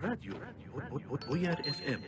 بوير اف ام.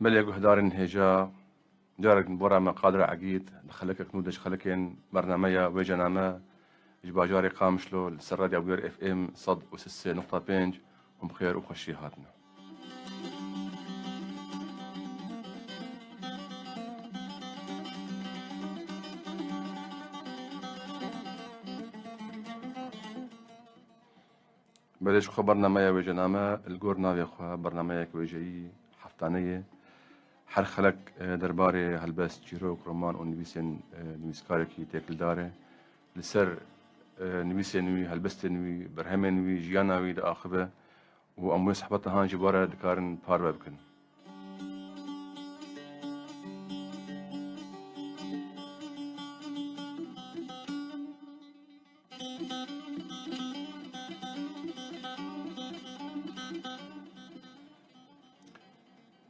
مليك هدارن هجا جارك برا ما قادر عقيد دخلك كنودش خلكين برنامجا وجنامه جباجاري قامشلو السراد يا بوير اف ام صد وسس نقطة بينج وبخير وخشي هاتنا. بلش خبرنا مايا وجنامه الجور نافي اخوها برنامجك وجاي حفتانية هر خلق درباره هلبست جيروك رومان و نویسین نویسکاری کی تکل داره لسر نویسین نوی هلبست نوی برهم نوی جیاناوی دا آخبه و اموی صحبت هان جباره دکارن پار بکن.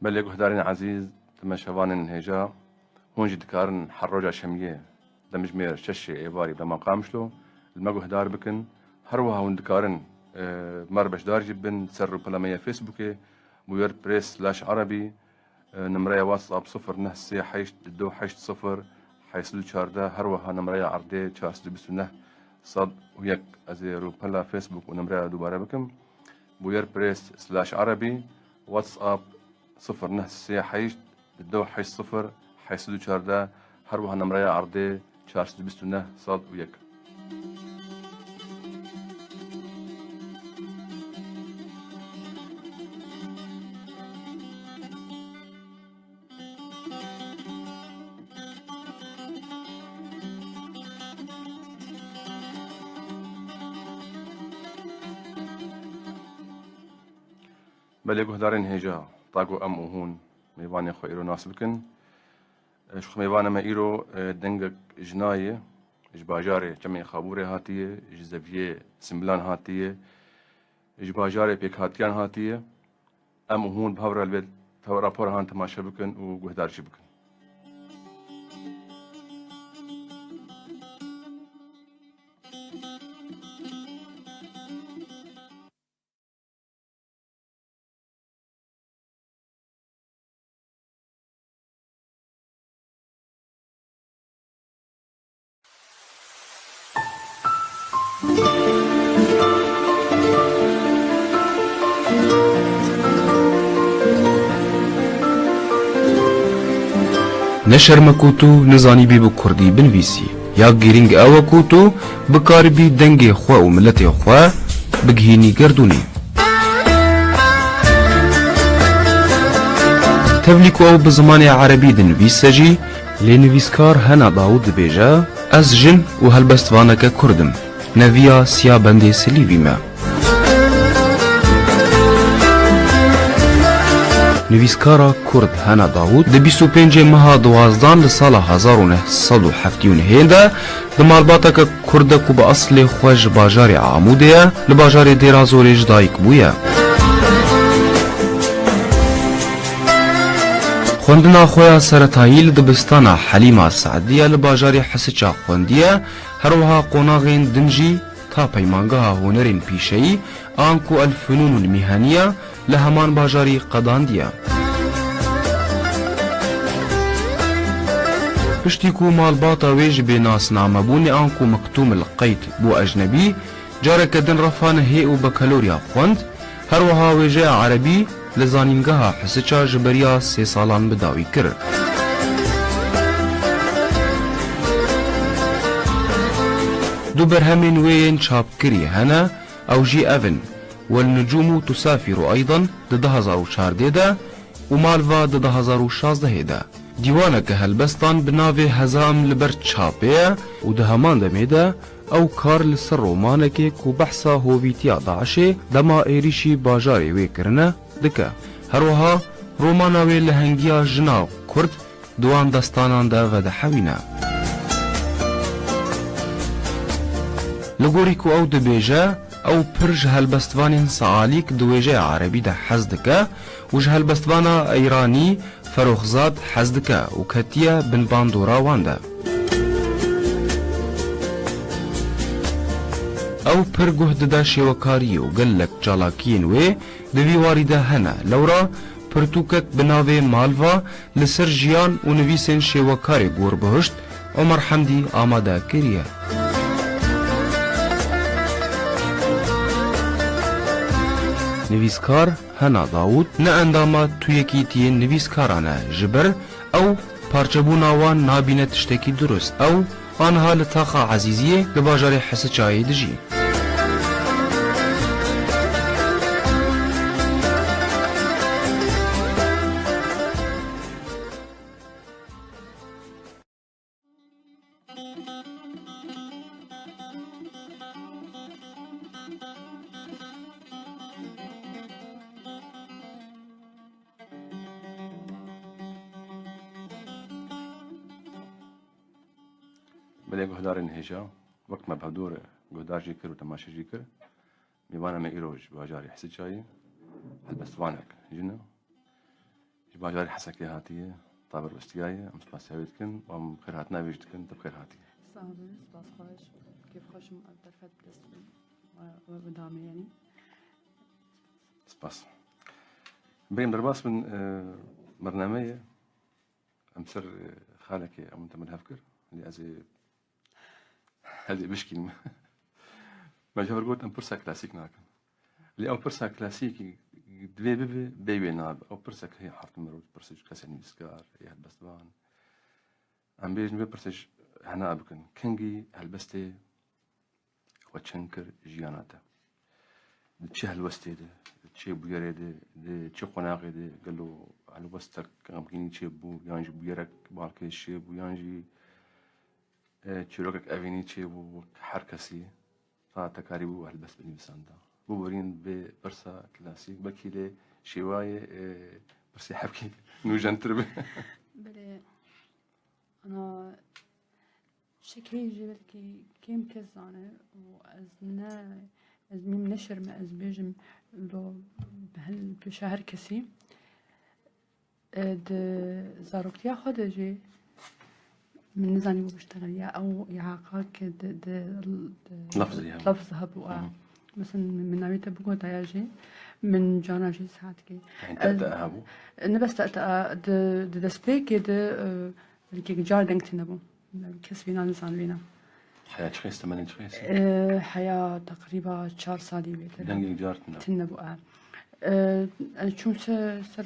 بل يقول هدارين عزيز تم شوان هجا هون جدكارن حروجا شمية دمجمير ششة إيباري بما قامشلو المجو هدار بكن هروها هون دكارن مربش دار جبن تسروا بلامية فيسبوكي بوير بريس /عربي نمرية واتساب 0 حيش دو حيش 0 حيسلو شاردا هروها نمرية عردي شارس دبسونه صد وياك أزيرو بلا فيسبوك ونمرية دوباره بكم بوير بريس /عربي واتساب 0 حيش دو حيش 0 حيسلو شاردا هروها نمرية عردي شارس دبسونه صد وياك. بل يقول دارين هيجا طاقو أم وهون ميباني خو إيرو ناس بكن شخ ميبانا ما إيرو دنجك جناية جباجاري جمعي خابوري هاتية جزافية سمبلان هاتية جباجاري بيك هاتيان هاتية أم وهون بهورا البيت رابور هان تماشا بكن وقهدار بكن. نشر مکوتو نزانی بی بو کردی بنویسی یا گیرینگ او کوتو بکار بی دنگ خوا و ملت خوا بگهینی گردونی تبلیک او بزمان عربی دنویسجی لنویسکار هنا داود بیجا از جن و هلبستوانک کردم نویا سیا بندی سلیوی ما نویسکارا کرد هنا داود د 25 ماه دوازدان لسال 1979 ده د مالباتک کرد کو به اصل خوش باجار عموده لباجار دیرازورج دایک بویا خوندنا خویا سرتایل دبستانا حلیمه سعدیه لباجار حسچا خوندیه هروها قوناغین دنجی تا پیمانگاه هنرین پیشهی آنکو الفنون المهنیه لهمان باجاری قداندیه پشتیکو مالباتا ویج به ناسنامه بونی آنکو مکتوم القیت بو اجنبی جارك دن رفان هي و بكالوريا خوند هروها ویجه عربی لزانینگاه حسچا جبریا 3 سالان بداوی کر. دو برهمين وين شاب كري هنا أو جي أفن والنجوم تسافر أيضا دهزارو شارديدا ومالفا دهزارو شازدهيدا ديوانك هالبستان بناوي هزام لبرد شابية ودهمان دميدا أو كار لسر رومانكي كو بحثا هوفيتيا داعشي دما إيريشي باجاري ويكرنا دكا هروها روماناوي لهنگيا جناو كرد دوان دستانان دا ودا حوينا لگوریکو او دبیجه او پرج هلبستوانین سعالیک دویجه عربی ده حزدکه وج هلبستوانا ایرانی فروخزاد حزدکه و کتیه بن باندورا وانده او پر گهد ده شیوکاری و گلک جالاکین وی دوی واریده هنه لورا پرتوکت بناوه مالوا لسر جیان و نویسین شیوکاری گور بهشت عمر حمدی آماده کریه نویسکار هنا داوود نه انداما تویکی تین نویسکارانه جبر او پارچبونا وان نابینه تشتکی درست او آنها لطاقه عزیزیه لباجار حس چایی دجی بله گهدار انهجا وقت ما بهدور گهدار جیکر و تماشا جیکر میوانا ما ایروج باجاری حسد شایی هالبستوانك جنا باجاری حسكي هاتيه طابر وستيايه ام سباس هاويتكن وام بخير هاتنا بيجتكن تبخير هاتيه صابر سباس خوش كيف خوش مقدر فت بس ودامي يعني سباس بريم درباس من برنامج امسر خالك او انت من هفكر اللي ازي هذه مشكلة ما جابر قلت أم برسا كلاسيك ناكن اللي أو برسا كلاسيكي دوي بيبي ناب أو برسا هي حرف مرود برسج كاسن مسكار يهد بستوان أم بيج نبي برسج هنا بكن كنجي هالبستي وتشنكر جياناتا تشي هالوستي ده تشي بويري ده تشي قناقي ده قالوا على وستك أمكيني تشي بو يانجي بويرك بالكي تشي بو يانجي تشيروكك أفيني تشيبو حركسي فتكاريبو هالبس بني بساندا بورين ببرسا كلاسيك بكيلي شواية برسي حبكي نوجان تربي بلي أنا شكلي جبلكي كيم كزانة وأزنا أزميم نشر ما أزبيجم لو بهال بشهر كسي د زاروكتيا خدجي من نزاني بو بشتغل او يعاقاك لفظها بو مثلا من نويته بقو داياجي من جانا جي ساعتكي يعني تأتأها بو نبس تأتأ د سبيكي د الكي جار دنكتنا بو كسبينا نزان بينا حياة شخيص 8 شخيص حياة تقريبا 4 سالي بيت دنجي جارتنا تنا بو شو سر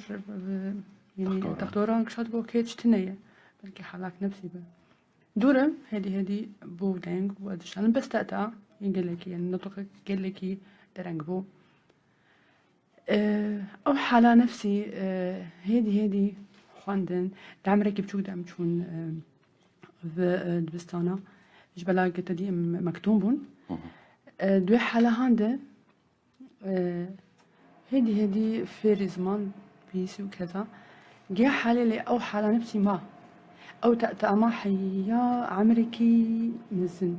يعني تقدران كشات بو كيتش تنية بلكي حلاك نفسي به دورم هدي بو دنگ وادشان بس تأتا يقول لك يعني نطق قال لك درنگ بو او حالا نفسي هدي خواندن دعمرك بشوك دعم شون دبستانا جبلا قلت دي مكتوبون دوي حالا هانده هدي في زمان بيسي وكذا جه حالي لي او حالا نفسي ما او تأتأ ما حيا عمركي مزن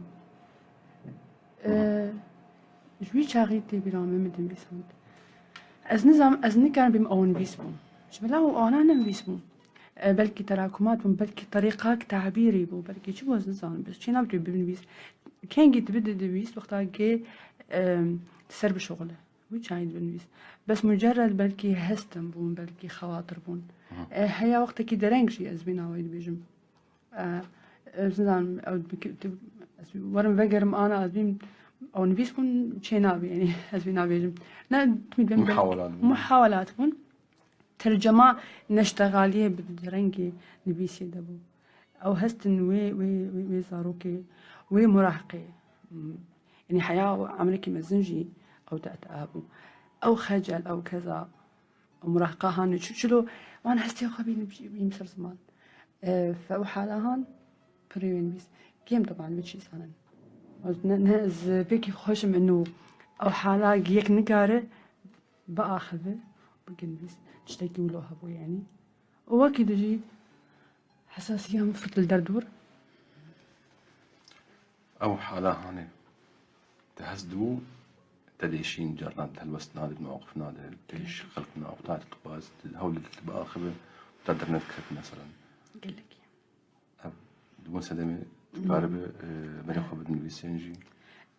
جوي شاغيتي بلا ممدن بيسود از نظام از نكان بم اون بيسبون جبلا وانا نم بيسبون بلكي تراكمات بلكي طريقة تعبيري بو بلكي شو بوز نظام بس شي نبدي بنبيس كان جيت بدي دبيس وقتها جي تسرب شغله وش عايد بنبيس بس مجرد بلكي هستم بون بلكي خواطر بون هيا وقتها كي درنج شي ازبينا وايد بيجم زنان أو ورم فجرم أنا أزبين أو نفيس كون شيء نابي يعني أزبين نابي لا تميد محاولات كون ترجمة نشتغالية بدرنجي نبيسي دبو أو هستن وي زاروكي وي مراهقي يعني حياة عملكي مزنجي أو تأتأبو أو خجل أو كذا أو مراهقة هان شلو وأنا هستي خبيني بيمسر زمان فوحالة هان بريوين بيس كيم طبعا بتشي سنة نهز بيكي خوشم إنه أو حالة جيك نقارة بآخذه بقين بيس تشتكي ولو هبو يعني وواكد يجي حساسية مفرط الدردور أو حالة هاني تهزدو تديشين جرنا تهلوست نادي بمواقف نادي تديش خلقنا أو تعطي تقباز هول تبقى آخذه تقدر نذكر مثلا قال لك دون سدمي تقارب بني خبر من بيسنجي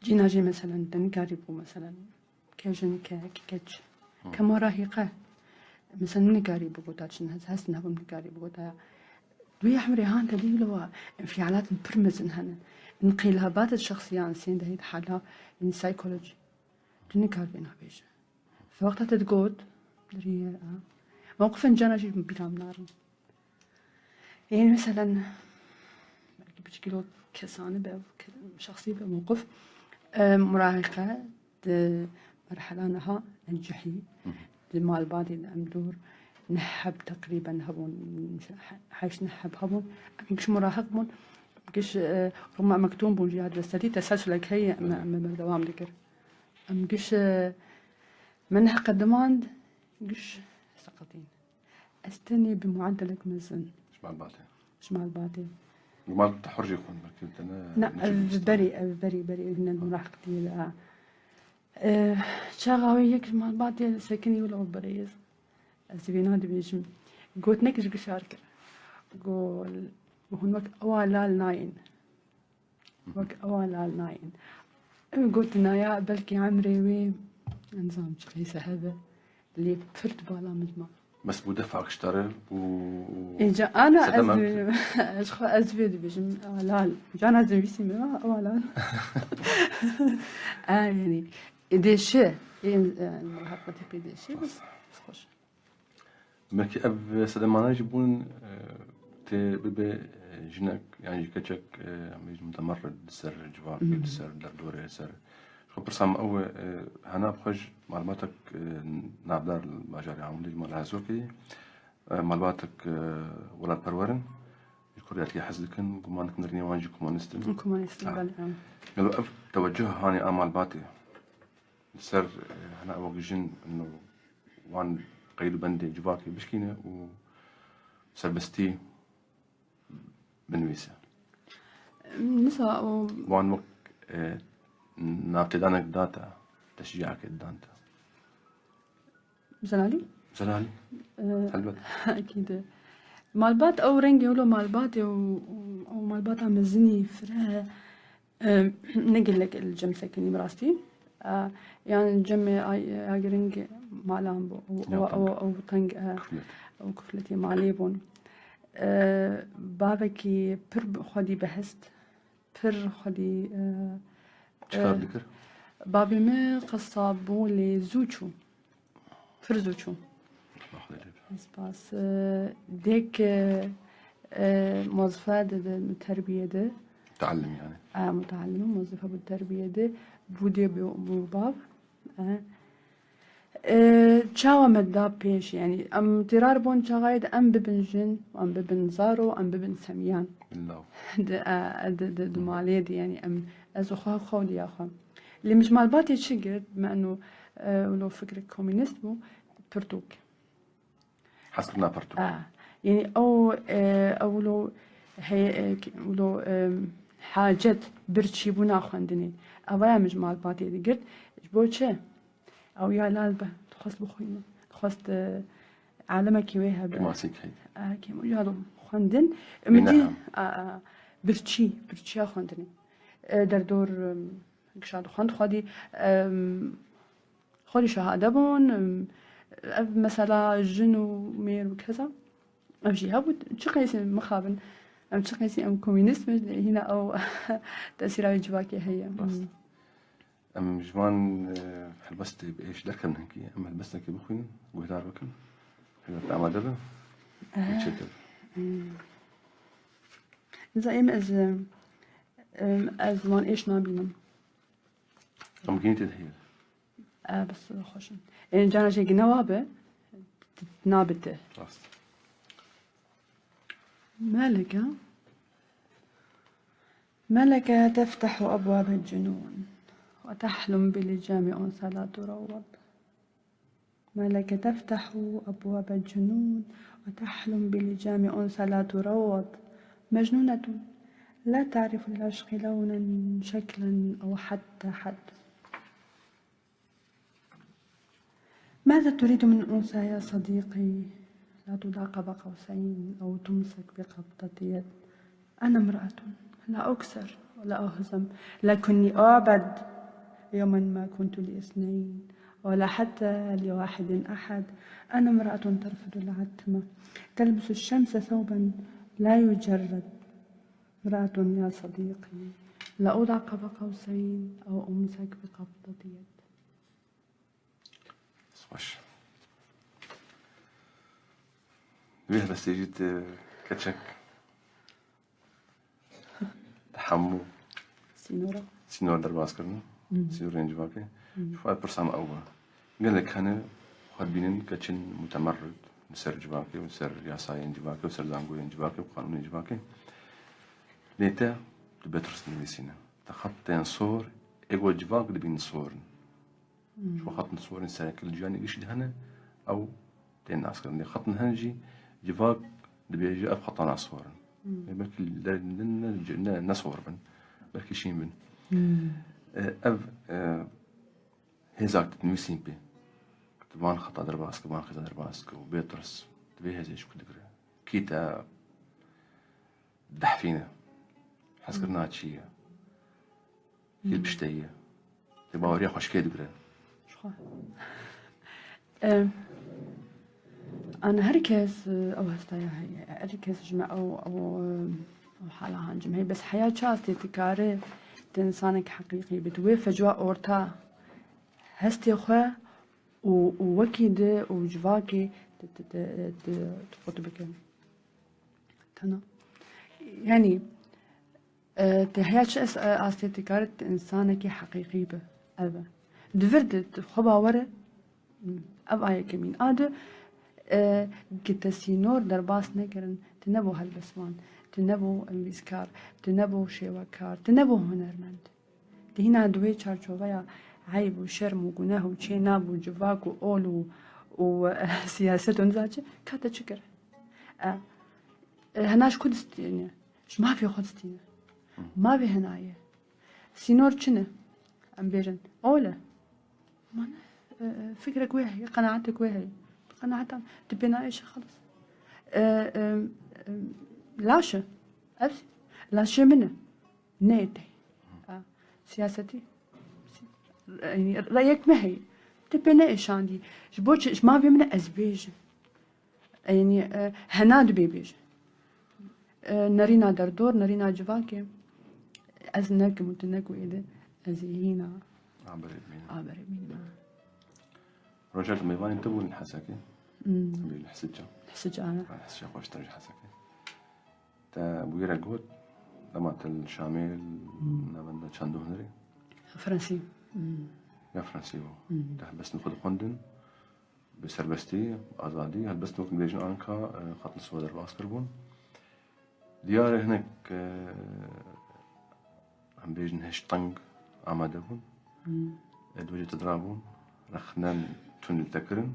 جينا جي مثلا دنقاربو مثلا كيجن كيكتش كمراهقة مثلا نقاربو قوتاتشن هسنا هم نقاربو قوتا دوي حمري هان تديلوا انفعالات برمزن هن انقلابات الشخصية سين ده هيد حالة من سايكولوجي دنقاربينها بيجا فوقتها تتقود دري موقف جانا جي بيرام نارن يعني مثلا بشكل كسانة بقى شخصية بموقف مراهقة مرحلة نها ننجحي مال بادي الأمدور نحب تقريبا هبون حيش نحب هبون مش مراهق بون مش رغم مكتوم بون جهاد رسالتي تسلسلك هي من دوام ذكر مش منها قدمان مش سقطين استني بمعدلك مزن مش مع الباطل مش مع الباطل ما تحرج يكون بركي أنا لا بري إن المراهقة لا شغاويك مع الباطل سكني ولا بريز أزبينا دبيجم قلت نكش قشارك قول وهن وك أوالال ناين وك أوالال ناين قلت نايا بلكي عمري وي نظام شخيصة هذا اللي فرت بالا مجمع بس بدفعك اشتري إجا أنا أزبي دبيجم أوالال جانا زنبيسي ما أوالال يعني ديشة المراهقة تبي ديشة بس خوش ملكي أب سلمان يجيبون تبي جنك يعني كتشك ميج متمرد سر جواب سر دردورة سر شو برسام أو هنا بخج معلوماتك نابدار المجاري عمودي المالهزوكي معلوماتك ولا البرورن الكوريات يحزلكن قمانك نرني وانجي كومونستن كومونستن قالوا أف توجه هاني أمال باتي سر هنا أوجين إنه وان قيد بندي جواكي بشكينة وسربستي بنويسة نساء وان وقت نابتدانك داتا تشجيعك الدانتا زلالي حلوة أكيد مالبات أو رنجي ولو مالبات أو مالبات عم زني فرها نقول لك الجم سكني براستي يعني الجم أجرنج مالام أو تنج أو كفلتي ماليبون بابكي بر خدي بحست بر خدي شكرا ذكر بابي ما قصابو لزوجو فرزوجو بس ديك موظفة التربية ده تعلم يعني متعلمة موظفة بالتربية ده بودي بباب تشاوى مداب بيش يعني أم ترار بون شغايد أم ببنجن وأم ببن زارو أم ببن سميان بالله د مالي دي يعني أم أزو خودي يا أخوان اللي مش مالباتي شقد بما أنه ولو فكرة كومينيست بو برتوك حسبنا برتوك يعني أو لو هي ولو حاجة برشي بنا خواندني أولا مش مالباتي دي قلت جبوتشي أو يا لالبة تخص بخوينا تخص عالمك ويها ماسك هي كي مجالو خواندن مدي برشي خواندني دردور قشاد خواند خودي شهادة بون مثلا جن ومير وكذا أمشي هابو شقيس مخابن أم شقيسي أم كومينيست هنا أو تأثير جواكي هي أم جوان هلبست بإيش دركم هنكي أم هلبست كي بخوين وهدار بكم هذا تعمل دبا وتشكل زي از وان إيش نابينم أم جيني تدهير بس خوشن يعني جانا شيء نوابه نابته خلاص ملكة تفتح أبواب الجنون وتحلم بلجام أنثى لا تروض ملكة تفتح أبواب الجنون وتحلم بلجام أنثى لا تروض مجنونة لا تعرف للعشق لونا شكلا أو حتى حد ماذا تريد من أنثى يا صديقي لا تضاق بقوسين أو تمسك بقبضة يد أنا امرأة لا أكسر ولا أهزم لكني أعبد يوما ما كنت لاثنين ولا حتى لواحد أحد أنا امرأة ترفض العتمة تلبس الشمس ثوبا لا يجرد امرأة يا صديقي لا أضاق بقوسين أو أمسك بقبضة يد صوش بيه بس جيت كتشك تحمو سينور درباس كرنا سينور رينج باكي شوفات برسام أول قال لك أنا خربينين كتشن متمرد نسر جباكي ونسر ياساين جباكي وسر زانقوين جباكي وقانونين جباكي ليتا تبترس نميسينا تخطين صور إيقو جباك دبين صورن شو خط نصور إنسان كل جاني إيش دهنا أو تين ناس كلني خط نهنجي جفاق دبي أف خط نصور بلكي لنا نصور بن بلكي شين بن أف هزاك تنويسين بي كتبان خطا درباسك كتبان خطا درباسك وبيترس تبي هزي شو كدقرة كيتا دحفينا حسكرنا هاتشية كيل بشتية تبا وريا خوش كي دقرة أنا هركز أو هستايا هي هركز جمع أو حالها عن جمعي بس حياة شاستي تكاري تنسانك حقيقي بتوي فجوة أورتا هستي خوا ووكيد وجواكي تفوت بك تنا يعني تحياة شاس أستي تكاري تنسانك حقيقي به أبا دفرد خبا ورا أب آية كمين آده كتسينور درباس نكرن تنبو هالبسمان تنبو انبيسكار تنبو شيوكار تنبو هنرمند هنا دوي چارچوبايا عيب وشرم وجناه وشيناب وجفاك وأول وسياسة ونزاجة كاتا شكر هناش كودستيني ما في خودستيني ما في هنايا سينور چنه ام بيجن أولا ما فكرك وهي قناعتك وهي قناعتك تبينا ايش خلص لاشة أبسي لاشة منه نيتي سياستي يعني رأيك ما هي تبينا ايش عندي جبوش ما في منه أزبيج يعني هناد بيبيج نرينا دردور نرينا جواكي أزنك متنك وإذا أزيهينا عبر مين رجعت ميوان انتبهوا الحساكي الحسجة أنا الحسجة خوش ترجع حساكي تا بويرا قوت لما تل شامل نبدا شاندو هنري فرنسي يا فرنسي تا بس ناخذ قندن بسربستي ازادي هل بس نوك مديجن انكا خط السودر باسكربون ديار هناك هم بيجن هش طنق آمادهون ادوجه تدرابون رخنان تون تكرن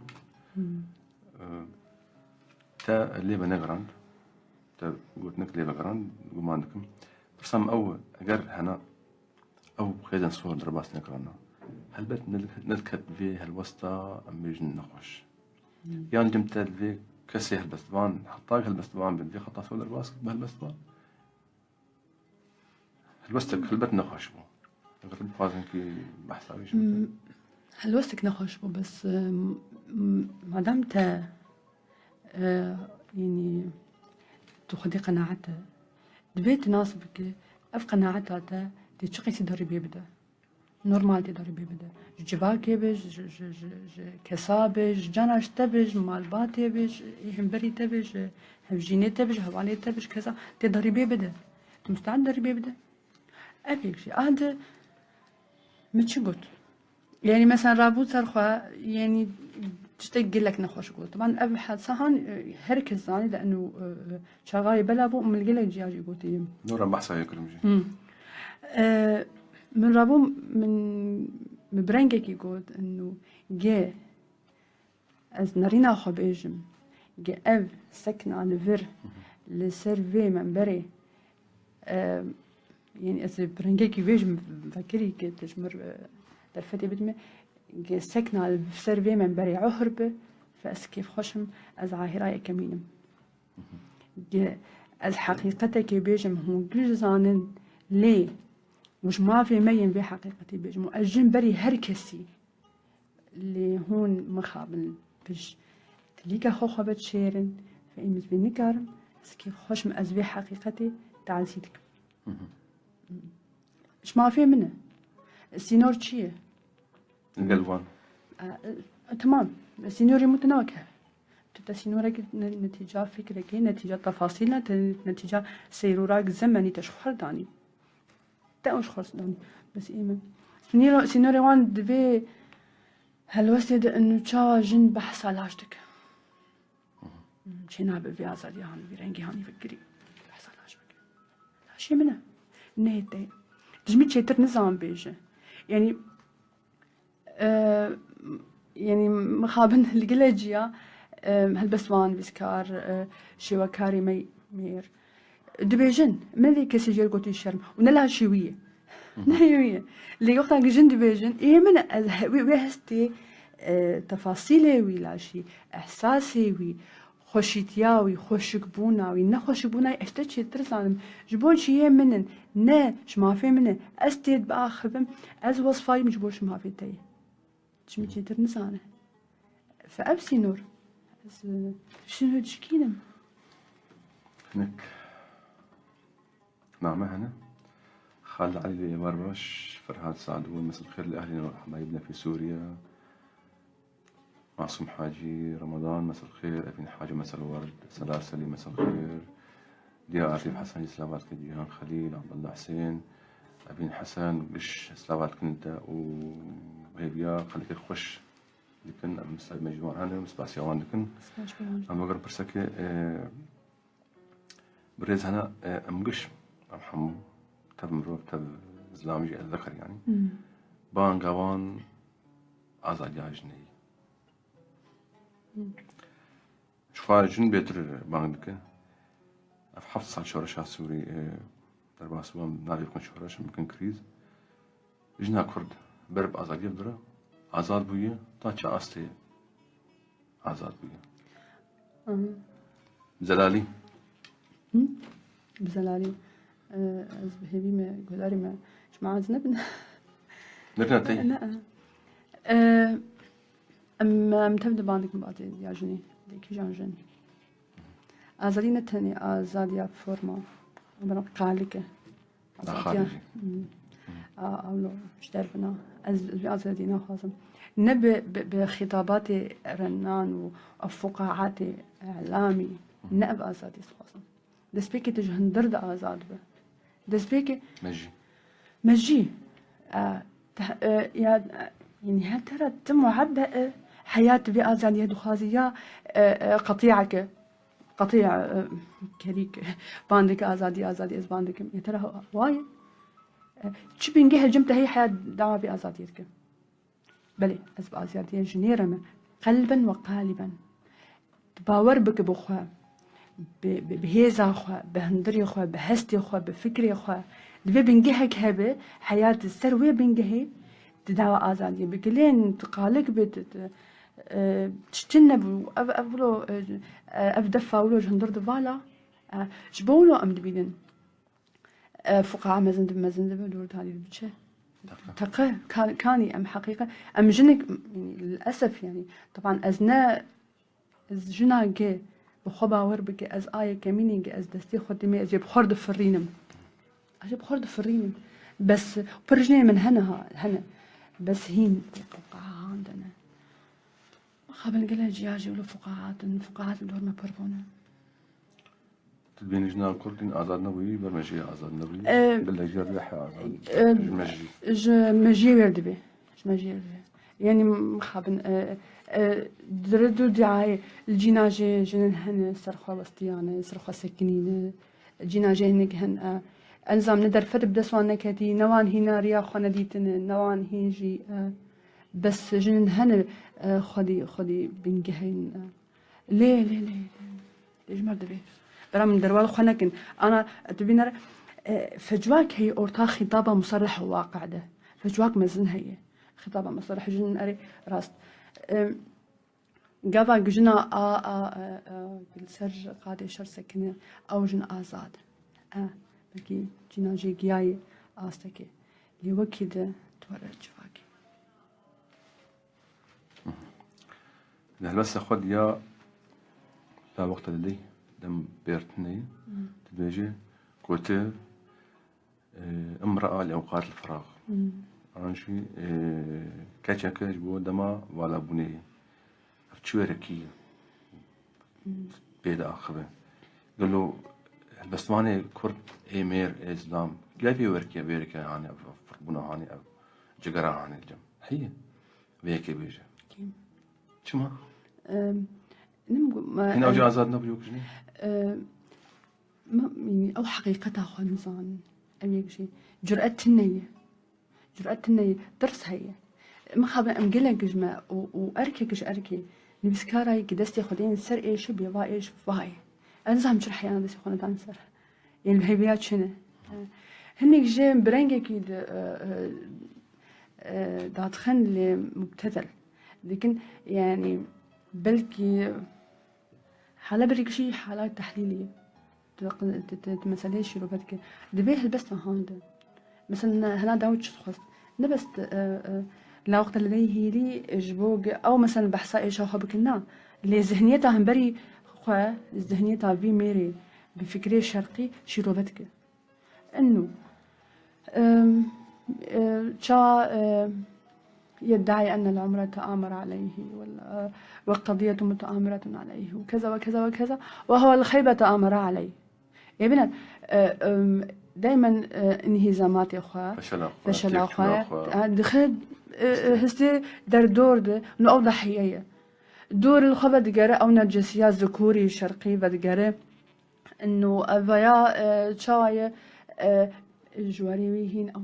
تا الليبة نغراند تا قلت نك ليبة غراند قوم عندكم برسام أول أجر هنا أو خيزن صور درباس نقرانا هل بيت نذكر في هالوسطى أم بيجن نخش يعني جمت في كسي هالبستوان حطاك هالبستوان بدي خطا صور درباس بهالبستوان هالبستك هالبت نخش بو غير فازن كي بحسابيش هالوستك نخش بو بس ما دامت يعني تاخذي قناعته دبي تناسبك اف قناعتها تا تشقي تدري بيبدا نورمال تدري بيبدا جباكي بج كسابج جناش تبج مالبات بج همبري تبج همجيني تبج هوالي تبج كذا تدري بيبدا مستعد تدري بيبدا ابيك شيء هذا مش قلت يعني مثلا رابوت صرخة يعني تشتاق لك نخوش قلت طبعا ابحث صحن هركز زاني لانه شغاي بلا بو من لك جياجي قلت يم نورا بحثها يكرم جي من رابو من برنجك يقول انه جي از نارينا خبيجم جي اف سكن على فير لسيرفي من بري يعني از برنجك يفيجم فكري كتجمر درفتي بدمي جي سكن على سيرفي من بري عهربه فاس كيف خشم از عاهراي كمينم جي از حقيقتك بيجم هو جزانن ليه مش ما في مين بحقيقتي بيجم مؤجن بري هركسي اللي هون مخابل بيج تليك خوخة بتشيرن فإمز بنكرم بس كيف خشم أزبي حقيقتي تعال سيدك مش ما في منه السينور تشيه القلبان تمام السينوري متناكه تبدا سينورك نتيجة فكرك نتيجة تفاصيلنا نتيجة سيروراك زمني تشخر داني تاوش خرس داني بس إيمن سينوري وان دبي هالوسيد انه تشاوا جن بحث علاجتك شينا ببي ازادي هاني بيرنجي هاني فكري بحث علاجتك شي منه نهيتي تجميت شيتر نظام بيجي يعني يعني مخابن الجلجيا هالبسوان بسكار شوكاري مير دبيجن من اللي كسي جير قوتي الشرم ونلا شوية نهيوية اللي يقطع جن دبيجن إيه من ويهستي تفاصيلي ولا شيء إحساسي وي خوشيتياوي خوشكبوناوي نخوشكبوناوي اشتشي ترسانم جبون شيء منن نا شما في منن استيد بآخبم از وصفاي مجبور شما في تاي شميتي ترنسانه فأبسي نور شنو تشكينم هناك نعم هنا خالد علي بربش فرهاد سعدون مساء الخير لأهلنا وحبايبنا في سوريا معصوم حاجي رمضان مساء الخير أبين حاجة مساء الورد سلاسلي مساء الخير ديا عريف حسن سلامات كديان خليل عبد الله حسين أبين حسن قش سلامات كنت وهيبيا خليك خوش لكن مثل مجموعة هنا مسباسي وان لكن أنا بقرب برسكة بريز هنا أمقش أم حمو تب مروب تب زلامجي الذكر يعني بان قوان أزاد ياجني شوار جن بيتر بان لك أف حفظ سال شورشة سوري در باسوام نادي يكون شورشة ممكن كريز جنا كرد برب أزاد يبدره آزاد بویه تا چه آسته آزاد بویه زلالی بزلالي از بهبي ما قداري ما مش معاز نبن نرنا تي لا أم تبدأ بعدك بعد يا جني ديك جان جن آزادي نتني آزاد يا فورما أمر قالك خارجي أولو مش دربنا آزادي ناخذهم نب بخطابات رنان وفقاعات إعلامي نب آزادي خاصم دسبيكي تجهن درد آزاد به دسبيكي مجي يعني هل ترى تم معبأ حياة بآزادية دخازية قطيعك قطيع كريك باندك آزادي إز باندك يا ترى وايد شو بينجح الجملة هي حياة دعوة بآزاديتك بلي أز بآزادية جنيرة قلبا وقالبا تباور بك بخوا بهيزا خوا بهندري خوا بهستي خوا بفكري خوا دبي بنجحك هبه حياة السروية بنجحي تدعوة آزادية بكلين تقالك تجتنب أفلو أفدفا ولو جهندر دفالا جبولو أم دبيدن فقاعة مزندب دور تالي بتشي تقه كاني أم حقيقة أم جنك يعني للأسف يعني طبعا أزنا جنا جي بخوبا وربك از آية كمينيج از دستي خدمي از بخورد فرينم أجيب بخورد فرينم بس برجني من هنا بس هين فقاعة عندنا خابن قلها جياجي ولا فقاعات الدور ما بربونا تبين جنا كردين آزاد نبوي برمجي آزاد نبوي باللجير ريحة آزاد مجي ورد بي مجي ورد يعني مخابن دردو دعاية الجناجة جنن هن سرخوا وسطيانة سرخوا سكنينة الجناجة هنك هن أنزام ندر فد بدسوان نكتي نوان هنا ريا خوانا ديتن نوان هنجي بس جنن هن خدي بنجهين ليه ليش مرد بيه برا من دروال خناكن أنا تبينا فجواك هي أورتا خطابة مصرح وواقع ده فجواك مزن هي خطابة مصرح جن أري راست قبا جنا بالسر قادة شر سكنة أو جن آزاد بكي جنا جيجياي آستكي اللي وكيد تورد جواكي ده بس خد يا لا وقت لدي دم بيرتني تبيجي كوتير امرأة لأوقات الفراغ أنشي كاتشا بو دما ولا بني أفتشويركي بيدا أخبه قالوا بس ماني كرد إيمير إسلام قال في وركي بيركي يعني فربنا يعني أو جقرا يعني الجم هي بيكي بيجي شما هنا أوجي آزاد نبيوك جني ما يعني أو حقيقتها خنزان أبيك شيء جرأة النية درس هي ما خاب أمجلها جماع وأركي نبسكاراي قدستي خدين سر إيش بيضاء إيش فاي أنا زهم شرح أنا بس يخونا دانسر يعني الهيبيات شنو هنيك جيم برنجة كيد داتخن لمبتذل لكن يعني بلكي حالة بريك شيء حالات تحليلية مثلا شيء روبتك دبيه البس ما هوندا مثلا هنا داوتش خاص نبست لا وقت لديه لي جبوج أو مثلا بحثاء إيش هو بكنا اللي ذهنيتها هم بري خوا ذهنيتها في ميري بفكرة شرقي شيء روبتك إنه شا يدعي أن العمر تآمر عليه والقضية متآمرة عليه وكذا وكذا وكذا وهو الخيبة تآمر عليه يا بنات دائما انهزامات يا أخوة فشل أخوة دخل هستي در دور ده نو ضحية دور الخبر دجارة أو نرجسيات ذكوري شرقي بدجارة إنه أبايا شاية الجواري ويهين أو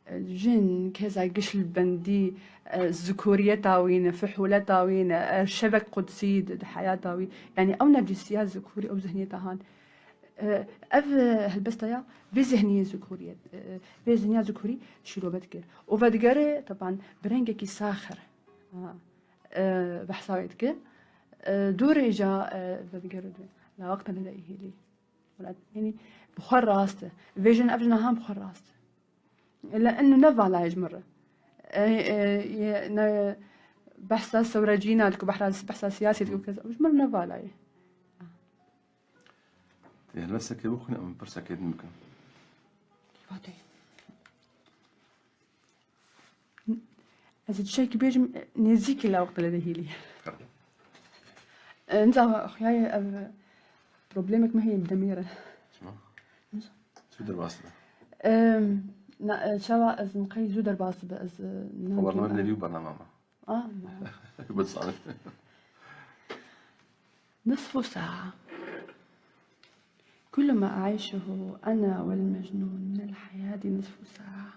الجن كذا قش البندي الذكورية تاوين فحولة تاوين شبك قدسي حياة تاوي يعني أو نرجسيات ذكوري أو ذهنية تهان هالبستايا بذهنية ذكورية بذهنية ذكوري شيلو بدكر وبدكر طبعا برنجكي ساخر بحساويتك دور إجا بدكر لا وقت لديه لي يعني بخور راسته فيجن أبجنا هم بخور راسته إلا إنه نفع لا يجمره بحث سوراجينا لك بحث سياسي لك وكذا مش مر نفع لا يعني بس كده بخني أم برسا كده ممكن إذا الشيء كبير نزيك لا وقت لديه لي أنت أخوياي بروبليمك ما هي بدميرة شو درباسة شوا از نقي زودر باص از والله ما اليوم برنامج بس نصف ساعة كل ما أعيشه أنا والمجنون من الحياة نصف ساعة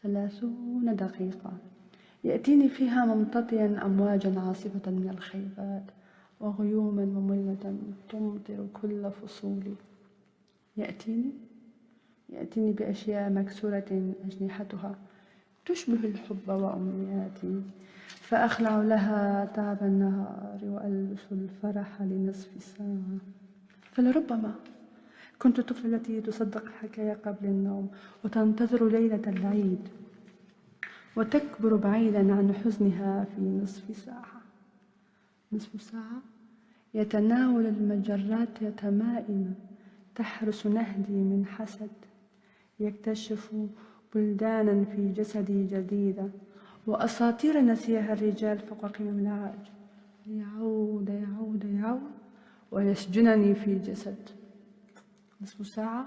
30 دقيقة يأتيني فيها ممتطيا أمواجا عاصفة من الخيبات وغيوما مملة تمطر كل فصولي يأتيني بأشياء مكسورة أجنحتها تشبه الحب وأمنياتي فأخلع لها تعب النهار وألبس الفرح لنصف ساعة فلربما كنت الطفلة التي تصدق الحكاية قبل النوم وتنتظر ليلة العيد وتكبر بعيدا عن حزنها في نصف ساعة يتناول المجرات تمائم تحرس نهدي من حسد، يكتشف بلدانا في جسدي جديدة وأساطير نسيها الرجال فوق قمم العاج، يعود يعود يعود ويسجنني في جسد. نصف ساعة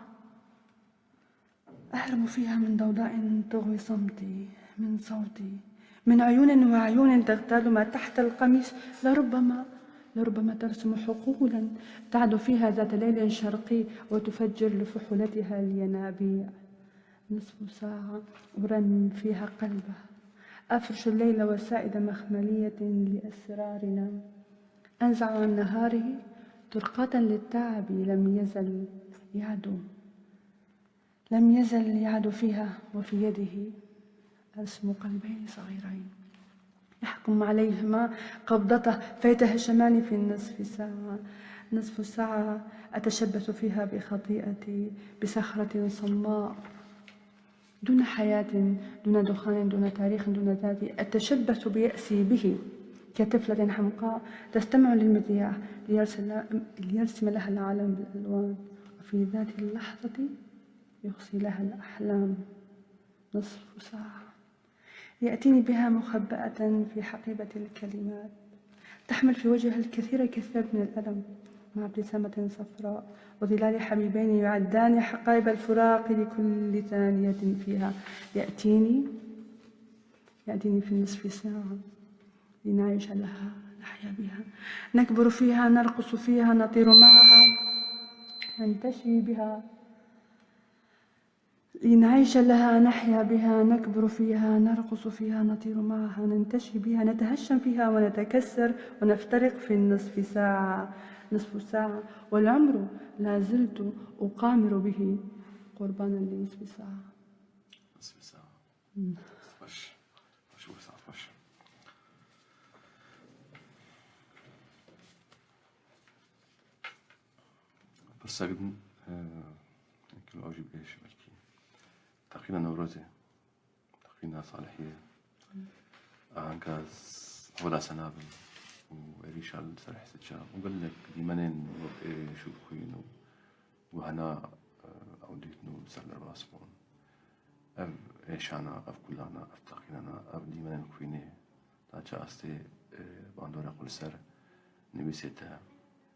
أهرب فيها من ضوضاء تغوي صمتي، من صوتي، من عيون وعيون تغتال ما تحت القميص، لربما ترسم حقولا تعد فيها ذات ليل شرقي وتفجر لفحولتها الينابيع. نصف ساعة أرنم فيها قلبه، أفرش الليل وسائد مخملية لأسرارنا، أنزع عن نهاره طرقة للتعب لم يزل يعدو فيها، وفي يده أرسم قلبين صغيرين يحكم عليهما قبضته فيتهشمان في نصف ساعة أتشبث فيها بخطيئتي بصخرة صماء، دون حياة، دون دخان، دون تاريخ، دون ذاتي، أتشبث بيأسي به كطفلة حمقاء تستمع للمذياع ليرسم لها العالم بالألوان، وفي ذات اللحظة يغصي لها الأحلام. نصف ساعة يأتيني بها مخبأة في حقيبة الكلمات، تحمل في وجهها الكثير من الألم، مع ابتسامة صفراء وظلال حبيبين يعدان حقائب الفراق لكل ثانية فيها. يأتيني في النصف ساعة لنعيش لها، نحيا بها، نكبر فيها، نرقص فيها، نطير معها، ننتشي بها. لنعيش لها، نحيا بها، نكبر فيها، نرقص فيها، نطير معها، ننتشي بها، نتهشم فيها ونتكسر ونفترق في النصف ساعة. نصف ساعة والعمر لا زلت أقامر به قربانا لنصف ساعة. نصف ساعة فش ساعة فش. بس أجد يمكن لو أجيب إيش بلكي تقينا نوروزي، تقينا صالحية، عنكاز ولا سنابل وريشال سرح ستشاب وقال لك دي منين شو خوينو وهنا أوديتنو سلر باسبون أف إيش أنا أف كلنا أف تقينا أف دي منين خويني تاجا أستي باندورا كل سر نبيسيتها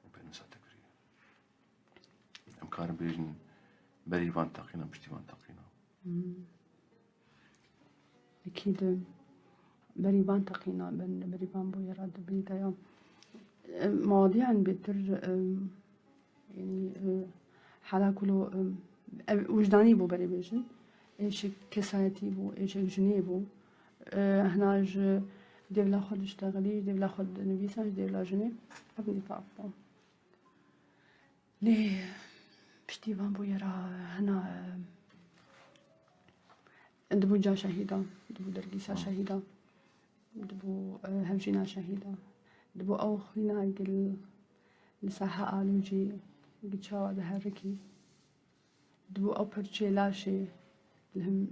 وبينوسا تكري أمكار بيجن بري فان تقينا بشتي فان تقينا أكيد بريبان تقينا بريبان بو يراد بيتا مواضيع بيتر يعني حالا كله وجداني بو بري بيجن إيش كساتي بو إيش جنيه بو هناج ديولا خود اشتغلي ديولا خود نبيسان ديولا جنيه أبني فاقبو ليه بشتي بان بو يرا هنا دبو جا شهيدة، دبو درقيسة شهيدة، دبو همجينا شهيدة، دبو أو خوينا قل لساحة آلوجي قد شاوة بهركي، دبو أو برشي لاشي لهم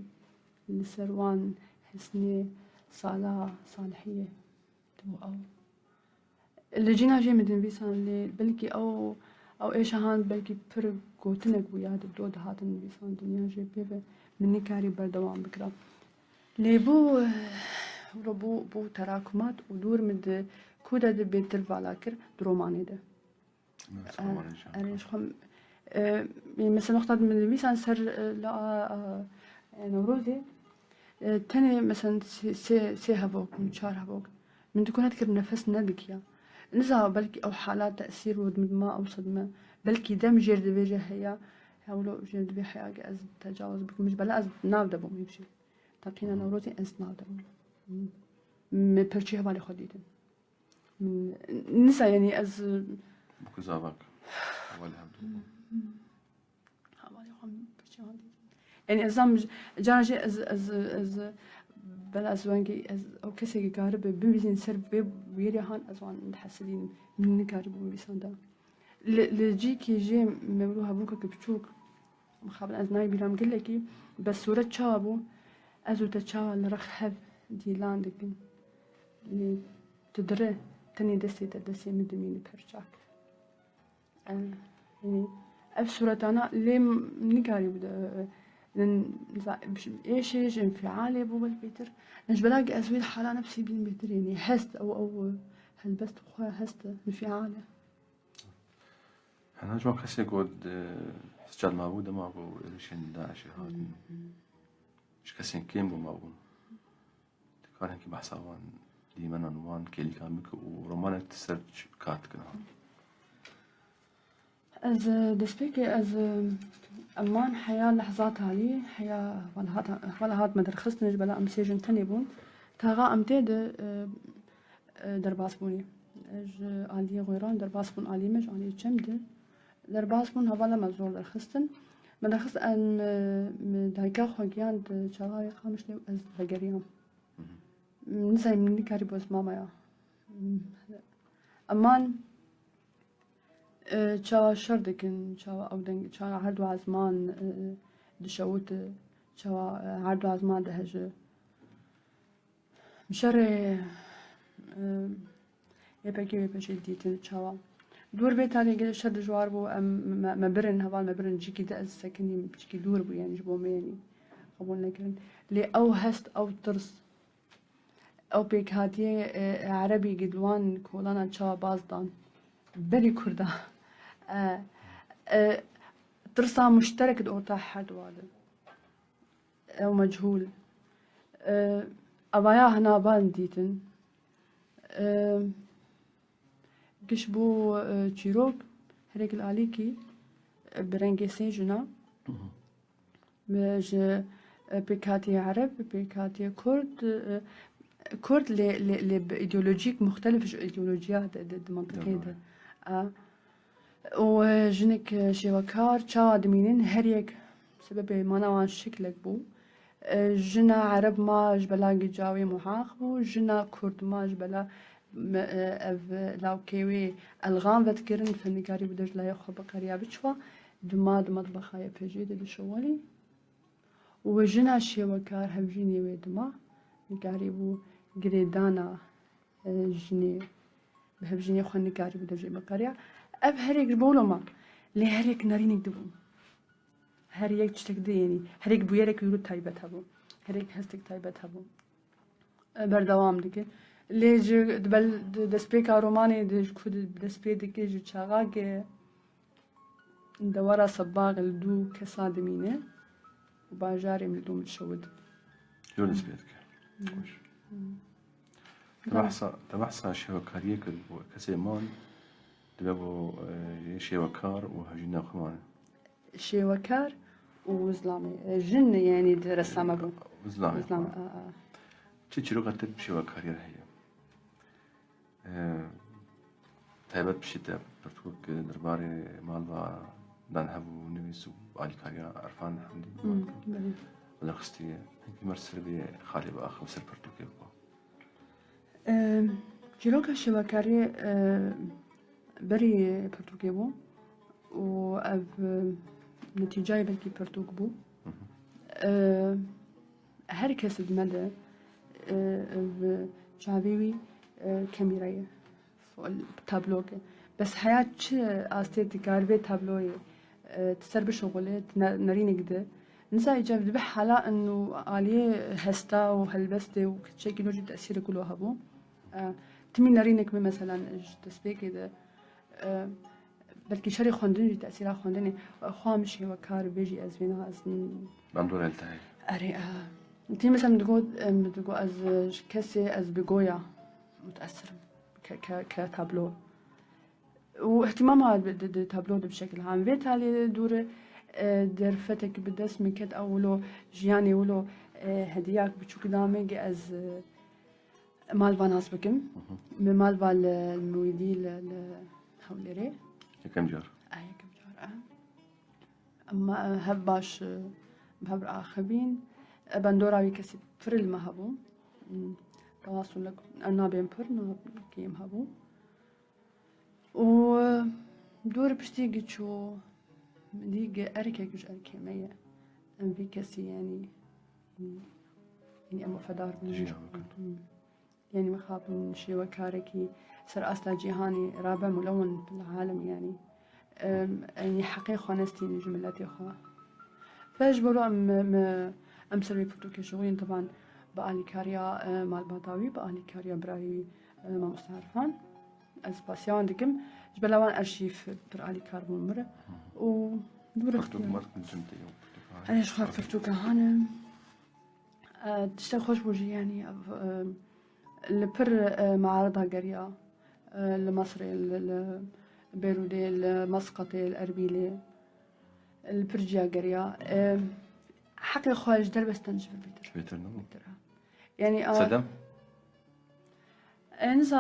لسروان حسني صالحية، دبو أو اللي جينا جي مدن بيسان اللي بلكي أو إيش هان بلكي بر قوتنك وياد بدود هاتن بيسان دنيا جي بيبه مني كاري بردوام بكرا لي بو تراكمات ودور مد كودا دي بيتر فالاكر دروماني ده أريش خم يعني مثلا نقطة من بيسان سر لا نوروزي تاني مثلا سي هبوك من شهر هبوك من تكون أذكر نفس نبكيا نزا بلكي أو حالات تأثير ودمد ما أو صدمة بلكي دم جير دبيجة هي هولو جير دبي حياة أز تجاوز بك مش بلا أز ناو دبو ميبشي تقينا نوروزي أز ناو دبو مبرشي هبالي خديدن نسا يعني أز بكزابك أولي هبدو هبالي خم برشي هبالي يعني أزام جانجي أز بلا أزوانجي أو كسي قارب بمبيزين سر بيري هان أزوان نتحسدين من نقارب بمبيسان دا لجيكي جي مبروها بوكا كبشوك مخابل أزناي بيلام قلكي بس صورة شابو أزو تشاوا لرخب دي لاندك اللي تدري تاني دسي مدميني برشاك يعني أبصرة أنا ليه نقاري بدا إيش انفعالي أبو بالبيتر مش بلاقي أزويد حالة نفسي بالبيتر يعني هست أو هلبست أخويا هست انفعالي أنا جوا كسي قد سجاد ما بوده ما بو إلشين داعش هاد مش كسي كيم بو ما بو كان هيك بحسابان ديما عنوان كيلي كان بك ورومانة تسرج كاتكنا از دسبيكي از أمان حياة لحظات هالي حياة ولا هاد مدرخصني بلا أمسيجن تاني بون تاغا أمتيد درباس بوني اج آلي غيران درباس بون آلي مج آلي جمد درباس بون هوالا مزور درخصتن مدرخص أن دايكا خوغيان چاغاوي قامش ليو از بگريام نساي مني كاري بوز مامايا أمان چاوا شردكن چاوا او دنگ چاوا هر دو عزمان دشوت چاوا هر دو عزمان دهج مشر يبكي ديتن چاوا دور بيت على قال شد جوار بو ما برن هوال ما برن جيكي ده از سكني بشكي دور بو يعني جبو يعني قبول نكرن لي او هست او ترس او بيك هاتي عربي قدوان كولانا چاوا بازدان بري كردا ترسا مشترك دورتا حد واده او مجهول ابايا هنا بان ديتن قشبو تشيروك هريك الاليكي برنجي سيجنا مج بيكاتي عرب بيكاتي كرد كرد لإيديولوجيك مختلف إيديولوجيات منطقية ده وجنك شوكار چاوا دمينين هريك سبب مانا وان شكلك بو جنا عرب ما جبلا جاوي محاق بو جنا كرد ما جبلا لاو كيوي الغام بتكرن فنكاري بدج لا يخو بقريا بچوا دماد مطبخا يبجيد بشوالي وجنا شوكار هبجيني ويدما نكاري بو جريدانا جني بهبجيني خو نكاري بدج بقريا اب هريك بولما لي هريك نارين دبو هريك تشتكدي يعني هريك بويرك يقول تايبت هبو هريك هستك تايبت هبو بردوام ديك ليج دبل دسبيكا روماني دج كود دسبي ديك جو چاغاك دورا صباغ الدو كسادمينه وباجاري من دوم تشود يونس بيتك خوش تبحث شو كاريك كسيمان دبابو شيوكار وهجينا خمان شيوكار وزلامي جن يعني رسامة بو وزلامي تشيرو قتل بشيوكار هي تايبت بشيتا برتوك درباري مالبا دانهبو نويسو آلي كاريا عرفان حمدي ولا خستي مرسل بي خالي باخ وسر برتوكي بو جيروكا شيوكاري بري برتوكي بو و اف نتيجة بلكي برتوك بو هر كس بمدى جابيوي كاميراي تابلوك بس حياة آستيت كاربي تابلوي تسر بشغله نارين كده نسا إجاب دبح حالا إنه عليه هستا وهلبستي وكتشي كيلو جي تأثير كله هبو تمي نارينك مثلا تسبيك كده بلكي شري خوندن جي تأثيرها خوندني خواه مشي وكار بيجي أزوينها أزن بندور التهي أري تي مثلا بتقول از كسي از بقويا متأثر كتابلو واهتمامها بالتابلو بشكل عام بالتالي دور درفتك بدس من كد أولو جياني ولو هدياك بتشوف قدامي از مال فاناس بكم مال فال المويدي هوليري كم جار كم جار أما هباش بهبر آخبين بندوراوي كسي فرل ما هبو تواصل لك أنا بين فرنا كيم هبو و دور بشتيجي شو ديجي أركي كج أركي مية أم في كسي يعني أما فدار يعني مخاف من شي وكاركي سر أصلا جيهاني رابع ملون بالعالم يعني يعني حقي خوانستي جملاتي خوا فاجبروا ام سلوي بروتوكي شغلين طبعا بقالي كاريا مال بطاوي بقالي كاريا براي ما مستعرفان از باسيان دكم جبلوان ارشيف برالي كاربون مرة و دورت انا شخاف فرتوكا هانم تشتغل خوش بوجي يعني البر معارضها قرية المصري البيرودي المسقطي الأربيلي البرجيا قرية حقي خواج دربس تنجف بيتر يعني صدم نزا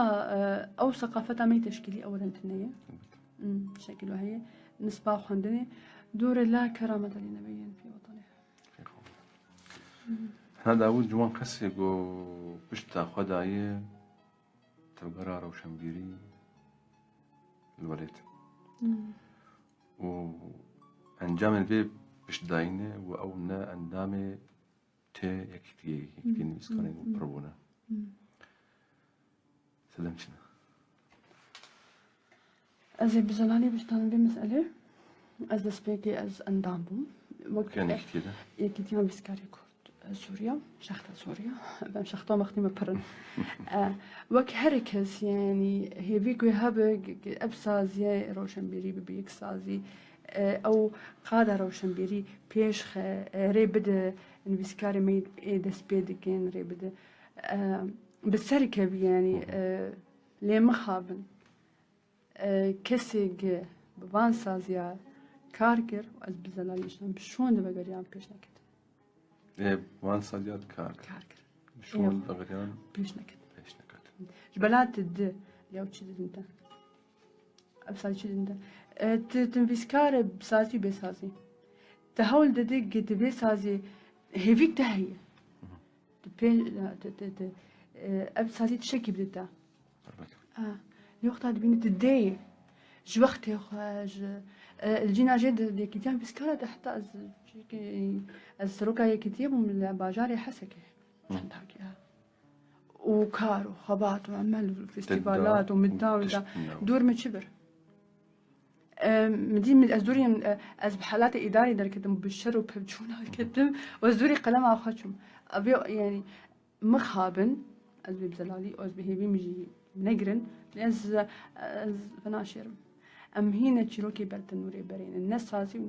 أو ثقافتها مي تشكيلي أولا تنية شكلها هي نسبة خندني دور لا كرامة لنبيا في وطنه هذا أول جوان قصي جو بشتا خداية تبقرار وشمبيري الولد وأنجام البيب بش داينة وأونا أندامي تي يكتي نسكاني بربونا سلمتنا أزي بزلالي بشتان بمسألة أز سبيكي أز أندامبو كان يكتي ده يكتي بسكاري كورد سوريا شخطة سوريا بام شخطة مختمة برن وك هركز يعني هي بيكو هبق أبسازي روشنبيري ببيك سازي أو قادة روشنبيري بيش ري بدا نبسكاري ميد دس بيدكين ري بدا بالسركب يعني لي مخابن كسيج ببان سازيا كاركر وأز بزلاليشن بشون دبقريان بيش نكت إيه وان صديات كاركر شون بغريان بيش نكت جبلات الد ليو تشد انت ابسال تشد انت تنفيسكار بسازي بسازي تحاول تدق تبي سازي هيفيك تهي تبي ابسازي تشكي بدتا الوقت هاد بين تدي جو وقت يا خواج الجينا جد اللي كتيان بسكارة تحت از روكا يكتيب من باجاري حسكي عشان تحكيها وكار وخبات وعمل فيستيفالات ومداوم دور متشبر مدين از دوري از بحالات اداري در كتم بالشر وبجونا كتم واز دوري قلم اخشم ابي يعني مخابن از بزلالي از بهيبي مجي نقرن از فناشر ام هنا تشيروكي برت نوري برين الناس سازي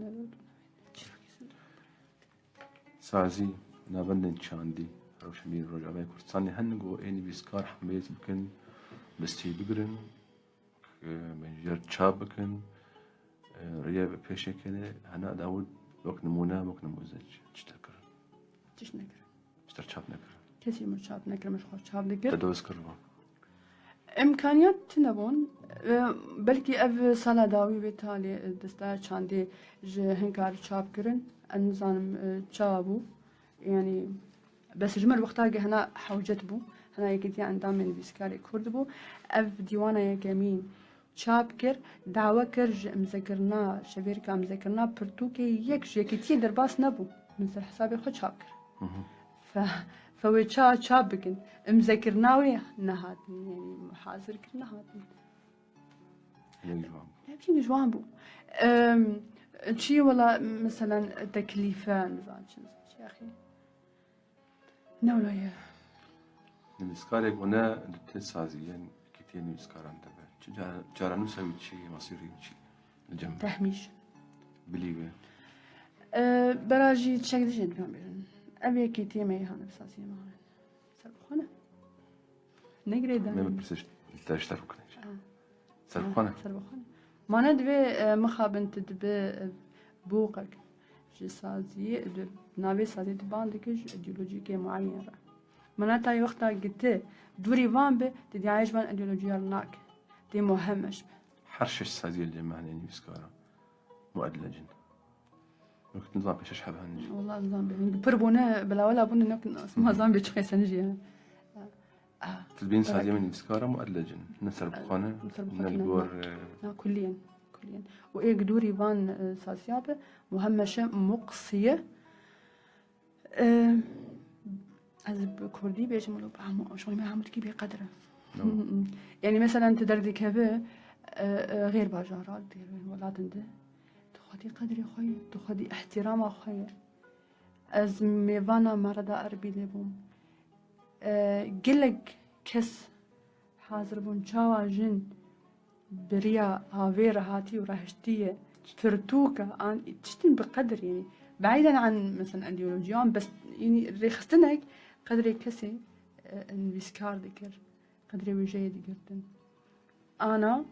سازي نابندن شاندي روشمين رجعي كردستاني هنجو إني بيسكار حميت بكن بستي بقرن من جر تشاب بكن رياب بيشة كده هنا داود وقت نمونا وقت نموزج تشتكر اشتر تشاب نكر كثير من تشاب نكر مش خوش تشاب نكر تدوس كروا إمكانيات تنبون بلكي أب سالا داوي بالتالي دستا شاندي هنكار تشاب كرن النظام تشابو يعني بس جمل وقتها هنا حوجت بو هنا يكتي عندام من بيسكاري كرد بو اف ديوانا يكمين شابكر دعوة كرج مذكرنا شبيركا مذكرنا برتوكي يكش يكتي درباس نبو من سر حسابي خد شابكر فوي شابكن مذكرناوي نهات يعني محاضر كنا هات يمكن جوان بو شي ولا مثلا تكليفة نزال شي اخي نولا يا نمسكاري قلنا دتسازيين كتير نمسكاران تبع جارا نسوي شيء مصيري شيء الجنب تحميش بليغة براجي تشكل جد بيعملون أبي كتير ما يهانا بساسية معنا سربخانة نقري ده ما بس تشترك سربخانة ما ندبي مخابن تدبي بوقك جسازي نابي سازي تباندك ايديولوجيكي معينة معناتها وقتها قلت دوري فان بي تدي عايش بان ايديولوجيا لناك دي مهمش حرشش سازي اللي معنى بسكارة مؤدلجن وقت نظام بيش حبها نجي والله نظام بي بربونا بلا ولا بونا نوك اسمها نظام بيش خيسا نجي تلبين سازي من بسكارة مؤدلجن نسر بخانة نلقور كليا وإيه دوري فان ساسيابة مهمشة مقصية أزب كردي بيجملوا بعمو شو ما عمود كي بقدره يعني مثلا تدردي كذا غير باجارات دير ولات عنده تخدي قدري خويا تخدي احترام خويا از ميفانا مردا اربي لبوم قلق كس حاضر بون شاوا جن بريا هافير هاتي ورهشتية فرتوكا عن تشتن بقدر يعني بعيدا عن مثلا ايديولوجيان بس يعني ريخستنك قدري كسي ان بيسكار ذكر قدري وجاي ذكرتن انا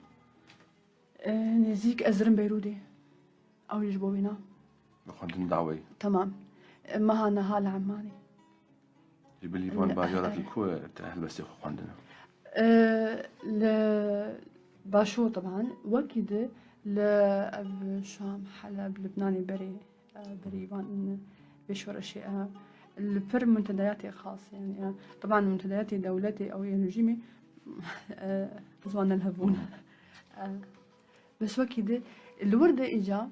نزيك ازرم بيرودي او يجبوينا بخوندن دعوي تمام ما هنا هال عماني جيب لي فان باجارات الكو تأهل بس يخو خوندنا ل باشو طبعا وكده ل شام حلب لبناني بري وان بشور اشياء البر منتدياتي خاص يعني طبعا منتدياتي دولتي او رجيمي زوان الهبون بس وكده الوردة اجا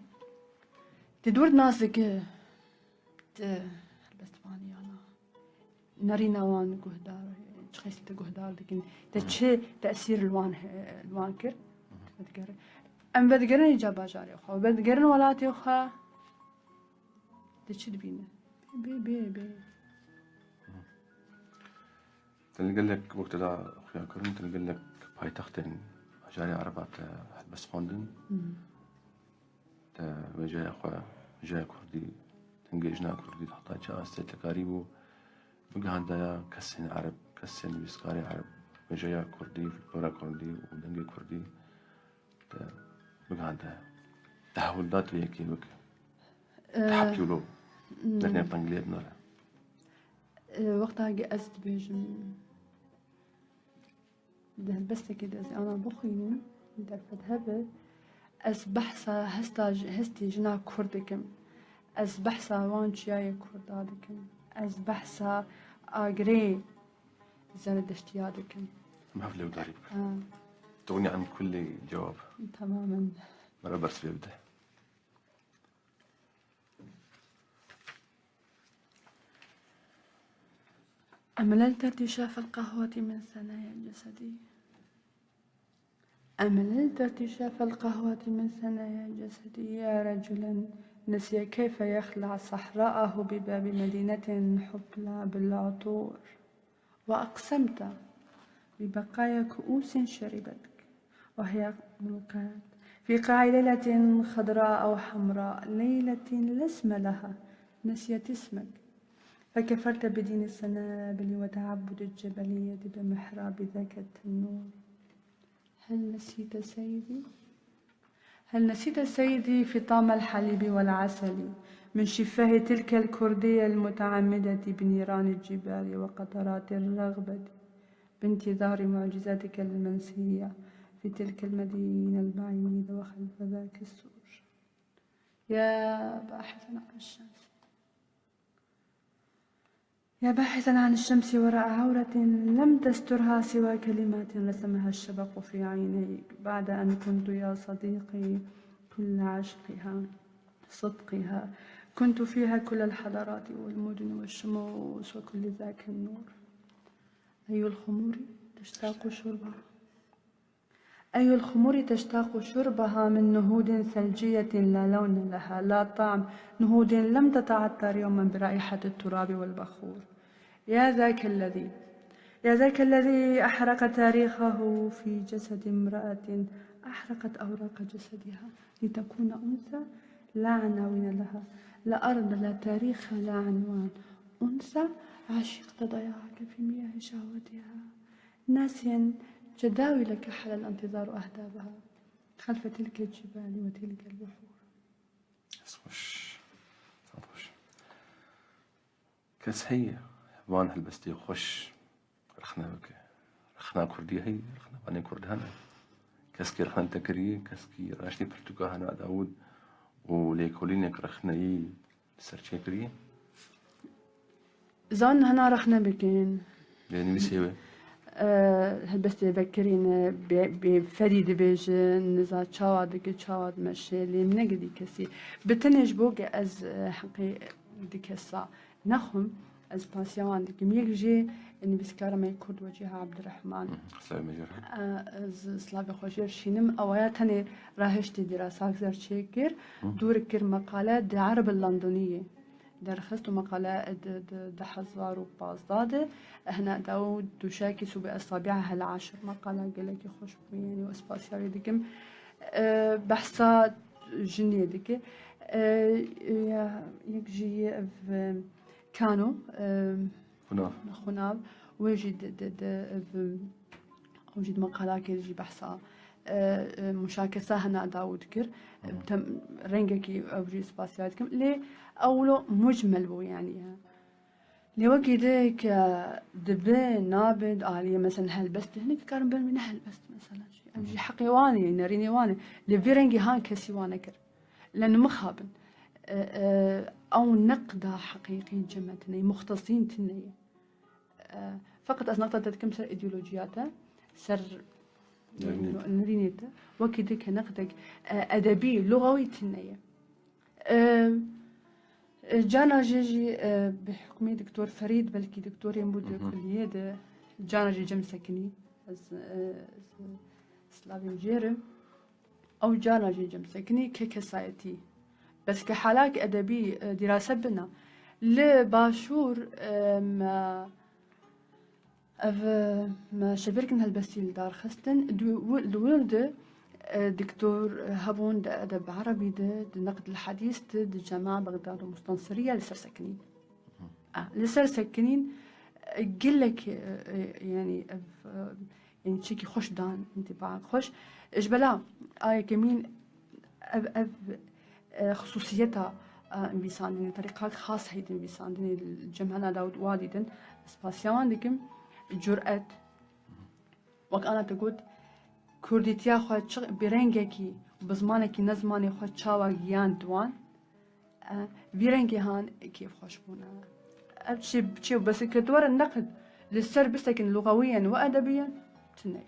تدور ناسك بس طبعا انا نارينا وان قهدار تخيس تقهدار لكن تشي تأثير الوان كر بتقرن ام بتقرن اجا باجاري اخا بتقرن ولاتي اخا تشي دبينا بي تلقى لك وقت لا أخويا كرم تلقى لك بايتختن جاري عربات بس خوندن تا وجاي أخويا جاي كردي تنجيجنا كردي تحطها جاء استيتكاريبو بقى هندايا كسين عرب كسين بيسكاري عرب وجاي كردي فلورا كردي ودنجي كردي تا بقى هندايا تحولات ويكي بك تحبكي له لكن بانجليد نورا وقتها جأزت بيجم ده بس كده زي أنا بخيني ده فذهب أز بحثا هستي جنا كردكم أز بحثا وان جاي كردادكم أز بحثا أجري زند اشتيادكم ما في لو داري تغني عن كل جواب تماما مرة بس بيبدأ أمللت ارتشاف القهوة من ثنايا جسدي أمللت ارتشاف القهوة من ثنايا جسدي يا رجلا نسي كيف يخلع صحراءه بباب مدينة حبلى بالعطور وأقسمت ببقايا كؤوس شربتك وهي ملقاة في قاع ليلة خضراء أو حمراء ليلة لا اسم لها نسيت اسمك فكفرت بدين السنابل وتعبد الجبلية بمحراب ذاك التنور هل نسيت سيدي؟ هل نسيت سيدي فطام الحليب والعسل من شفاه تلك الكردية المتعمدة بنيران الجبال وقطرات الرغبة بانتظار معجزاتك المنسية في تلك المدينة البعيدة وخلف ذاك السور يا باحثا عن الشمس يا باحثا عن الشمس وراء عورة لم تسترها سوى كلمات رسمها الشبق في عينيك بعد أن كنت يا صديقي كل عشقها صدقها كنت فيها كل الحضارات والمدن والشموس وكل ذاك النور أي الخمور تشتاق شربها أي الخمور تشتاق شربها من نهود ثلجية لا لون لها لا طعم نهود لم تتعطر يوما برائحة التراب والبخور يا ذاك الذي أحرق تاريخه في جسد امرأة أحرقت أوراق جسدها لتكون أنثى لا عناوين لها لا أرض لا تاريخ لا عنوان أنثى عشقت ضياعك في مياه شهوتها ناسيا جداول كحل الانتظار أهدابها خلف تلك الجبال وتلك البحور خوش كس هي وان هالبستي خوش رخنا كردي هي رخنا باني كرد هنا كسكي رخنا تكري كسكي راشني برتقال هنا داود وليكولينك رخنا هي سرچه كري زان هنا رخنا بكين يعني مسيوي بس تذكرين بفريد بيجن نزا تشاواد مشي اللي منقدي كسي بتنج بوق از حقي ديكسا نخم اسباسيان ديكم يجي إن بسكارة ما يكرد وجهها عبد الرحمن سلام مجرها سلافي خوشير شينم أويات هني راهشتي دراسات زر شيكر دور كر مقالات دي عرب اللندنية درخست مقالات ده حزار وبازداد هنا داود دوشاكي سو بأصابعها العشر مقالة قالك خوش يعني واسباسيالي ديكم بحثات جنية ديك يجي كانوا خناب وجد مقالة كيجي بحثا مشاكسة هنا داود كر تم رنجكي أوجي سباسياتكم لي أولو مجمل بو يعني لوقتك دبي نابد آلية مثلا هلبست هناك كارن بالمين هلبست مثلا شيء أمشي حقي واني نريني واني لفيرنجي هان كسي وانا كر لأنه مخابن أو نقدة حقيقي جمتني مختصين تنية فقط أصنقطة تتكم سر إيديولوجياته سر نرينيته وكذا نقدك أدبي لغوي تنية جانا جيجي بحكمي دكتور فريد بلكي دكتور يمود كلية ده جانا جي جم سكني سلافي مجيرم أو جانا جي جم سكني كسايتي بس كحالاك أدبي دراسة بنا لباشور ما شبركن هالبسيل دار خستن دولد دكتور هبون دا أدب عربي دا نقد الحديث دا جامعة بغداد المستنصرية لسر سكنين لسر سكنين قلك يعني يعني تشيكي خوش دان انتباع خوش اجبلا كمين خصوصيتها انبيسان يعني طريقة خاصة هيد انبيسان يعني الجمهنا داود والدين سباسيان ديكم جرأة وقت أنا تقول كرديتيا خواهد شغ برنگكي بزمانكي نزماني خواهد شاوا جيان دوان برنگي هان كيف خوش بونا أبشي بشي بس كدور النقد للسر بسكن لغويا وأدبيا تنين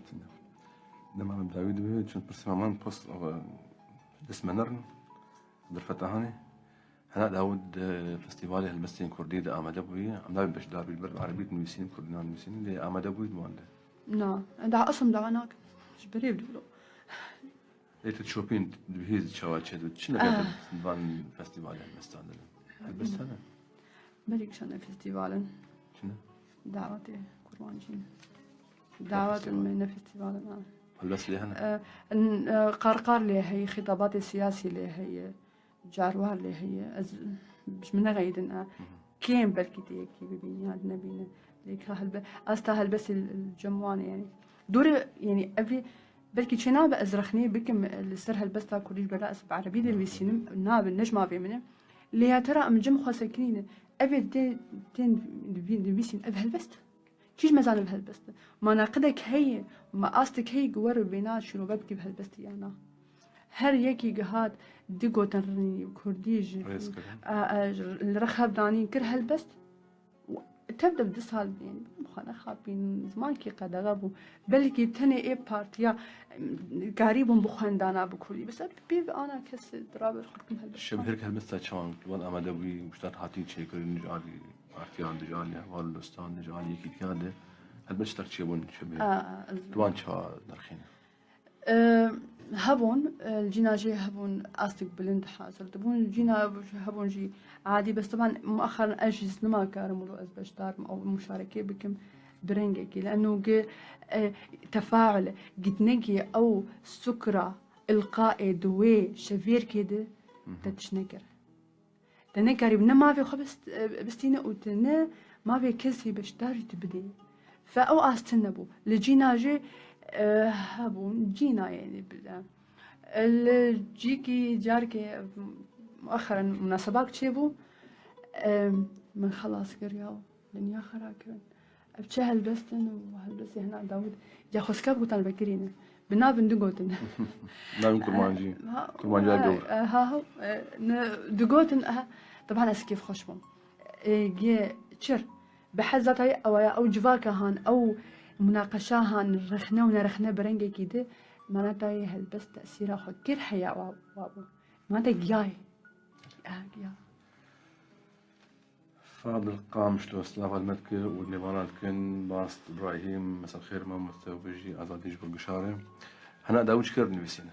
لما من داوود بيت شنت برسمان بوست أو اسمه نرن درفتهاني هنا داود فستيفالي هالمسين كردي دا آمده بوي عم داوي باش دار بالبلد عربية نويسين كردنان نويسين دي آمده بوي دوان ده نعم دا أصلا دعوناك جبري بدولو ليت تشوفين بهيز شوال شدود شنو قاعد نبان فستيفال هالمستان بس أنا بريك شان فستيفالا شنو دعوتي كروانجين دعوة من فستيفالا هل بس لي هنا قارقار لي هي خطابات السياسي لي هي جاروار لي هي مش من غيدنا كيم بالكي تيكي ببيني هاد نبينا ليك أستاهل بس الجموان يعني دور يعني أبي بلكي شنا بأزرخني بكم السر هالبستا كلش بلا أسب عربي دلويسينم ناب النجمة بيمنه اللي ترى أم جم خاسكنين أبي تين دلويسين أبي هالبست كيش مزال بهالبست ما ناقدك هي ما أستك هي جوار بينات شنو ببكي بهالبست يعني هر يكي جهاد دقو ترني كرديج الرخاب دانين كر هالبست تبدأ بدسال يعني مخانا خابين زمان كي قد غابوا بلكي تاني اي بارتيا قريبهم بخاندانا بكلي بس بيب انا كس دراب خدكم هالبس شبهرك هالمستا شوان وان امدوي مشتات حاتي شيكر نجالي ارتيان دجالي والستان دجالي يكي كاده هالبس ترتشيبون شبه دوان شا درخين هبون الجينا جي هبون أستك بلند حاصل تبون الجينا هبون جي عادي بس طبعا مؤخرا أجهز نما كارمولو أزبشتار أو مشاركة بكم برنجكي لأنه تفاعل قد نجي أو سكرة إلقاء دوي شفير كده تتشنكر تنكر ما في خبز بستينا وتنا ما في كسي بشتار تبدي فأو أستنبو الجينا جي هبون جينا يعني بلا الجيكي جاركي مؤخرا مناسبات تشيبو من خلاص قرياو دنيا خراكرن ابتشي هالبستن وهالبسي هنا داود جا خسكاب قوتان بكرينه بنا بندقوتن نعم كرمانجي دور ها دقوتن طبعا اسكيف خشمهم جي تشر بحزتها او جواكا هان او مناقشاها نرخنا ونرخنا برنجة كده معناتها هالبس تأثيرها خو كل حياة وابو معناتها جاي ف فاضل قامشلو سلافا المتكر والنيفانات كن باست إبراهيم مساء الخير ما مستوبجي أزاديج بالقشارة هنا داوج كير نفسينا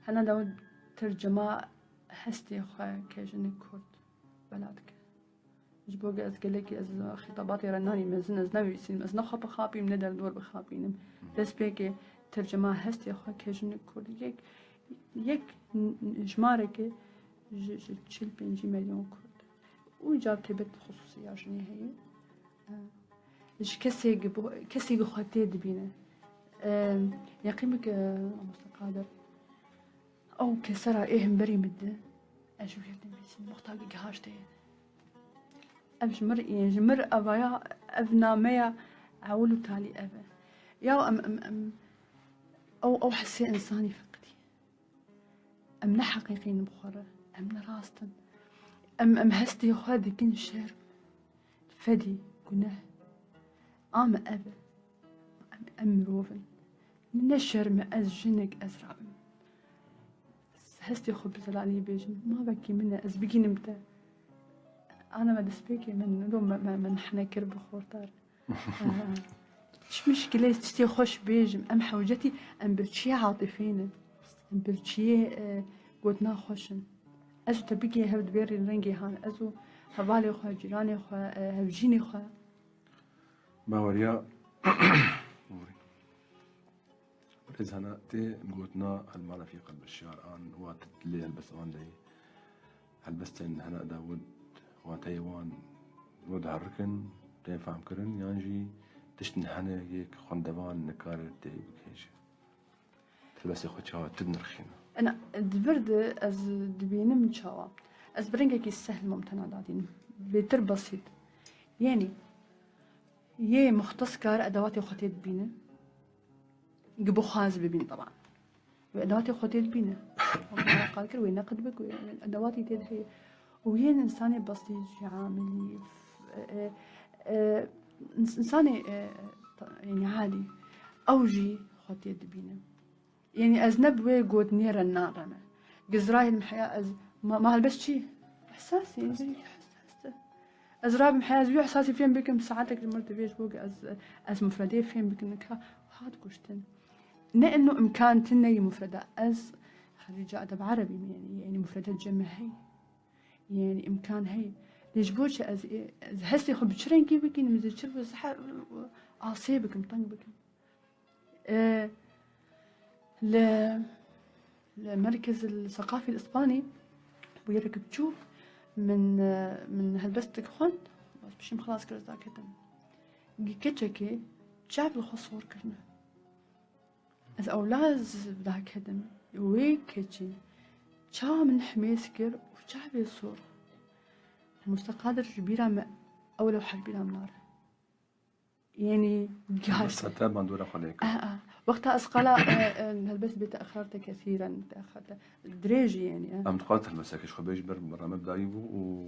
هنا داود ترجمة هستي خا كيجني كرد بلادك جبوق از قلقي از خطاباتي رناني مزن از نويسين از نخا بخابي من ندر دور بخابينم بس بيكي ترجمة هستي خا كيجني كرد يك جمارك تشيل 5 مليون كرد وجاب تبت خصوصية عشان هي إيش كسي خاتي دبينه يقيمك مستقادر أو كسرة إيه مبري مدة أشوف يردن بيسين مختار جهاشتين جمر أبايا أبنا ميا عولو تالي أبا يا أو حسي إنساني فقدي أم حقيقين بخورة أم راستن أم هستي خادي كن شر فدي قناه أبا أم روفن نشر ما أزجنك أزرع هستي خب زلالي بيجن ما بكي منه أزبقي نمتا أنا ما دسبيكي من لو ما نحنا كرب خورتار مش مشكلة تشتي خوش بيجم أم حوجتي أم برشي عاطفين أم برشي قوتنا خوشن أزو تبيكي هود بيري رنجي هان أزو هبالي خوا جيراني خوا هوجيني خوا باوريا إذا هنا تي مقوتنا المعنى في قلب الشعر آن وقت اللي هلبس آن لي هلبستين هنا داود وتايوان ود هركن تنفهم كرن يانجي تشتن هنا يك خندوان نكار تي بكيش تلبسي خوتشاوا تدنرخينا أنا دبرد از دبينم شوا از برنجك السهل ممتنع دادين بيتر بسيط يعني يه مختص كار أدواتي خطي دبينه جبو خاز ببين طبعا وأدواتي خطي دبينه قال كر وين نقد بك أدواتي تد هي وين إنساني بسيط عاملي إنساني يعني عادي أوجي خطي دبينه يعني أذنب ويقود نير النار أنا جزراي المحياة أز ما هلبس شيء إحساسي يعني أزراب محياة زبيو إحساسي فين بكم ساعتك المرت بيش بوق أز مفردية فين بكم نكها وهاد قشتن إنه إمكان تني مفردة أز خريجة أدب عربي يعني مفردات جمع هي يعني إمكان هي ليش بوش أز هسي خب بشرين كي بكين مزيد شرب وصحة عصي بكم طنق بكم للمركز الثقافي الإسباني ويركب تشوف من هلبستك خون بس بشيم خلاص كرز ذا كتم كتشكي شعب الخصور كرنا از أولاز ذا كدم ويكتشي شا من حميسكر وشعب يصور المستقادر جبيرة ما أولو حجبيرة منار يعني جهاز ستة بندورة خليك وقتها أسقلا هلبس بتأخرت كثيرا تأخرت دريجي يعني أم تقاطع المساكش خبيج برا مبدأيبو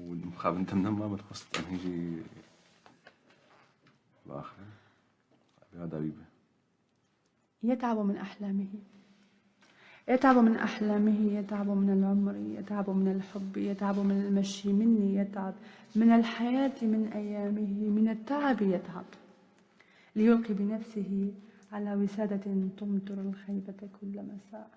والمخاب انت من ما متخصص أم هيجي بآخر بهذا بيبه يتعب من أحلامه يتعب من أحلامه يتعب من العمر يتعب من الحب يتعب من المشي مني يتعب من الحياة من أيامه من التعب يتعب ليلقي بنفسه على وسادة تمطر الخيبة كل مساء